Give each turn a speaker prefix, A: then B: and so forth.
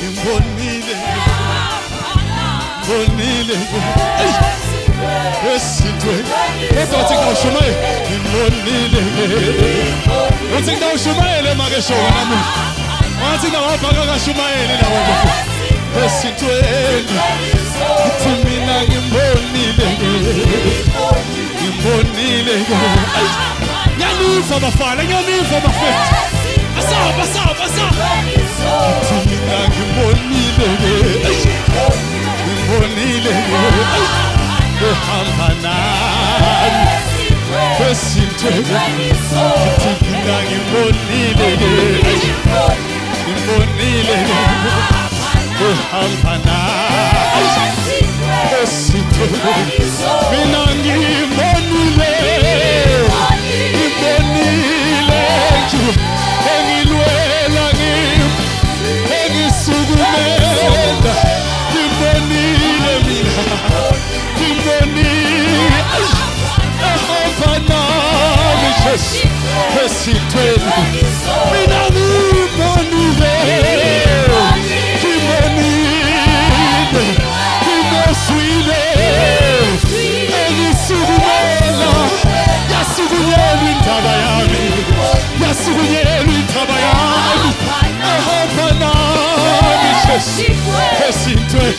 A: Imbonile Esitwe Ezothi ngawushumayela Imbonile Uthi ngawushumayela emakeshoka nami Wathi ngawabhaka kashumayela nawo Esitweni Uthi mina ngimbonile Ngiyaniva bafana ngiyaniva bafethu Asaba Uthi mina ngimbonile Ehamba nami Esitweni Uthi mina ngimbonile Ehamba nami Esitweni mina ngimbonile Engilwela engisukumela Ngimbonile mina Ngimbonile Ehamba nami Esitweni mina ngimbonile Ngimoswile engisukumela Yasukunyelwa indaba yami Yasukunyelwa indaba yami Ehamba nami Esitweni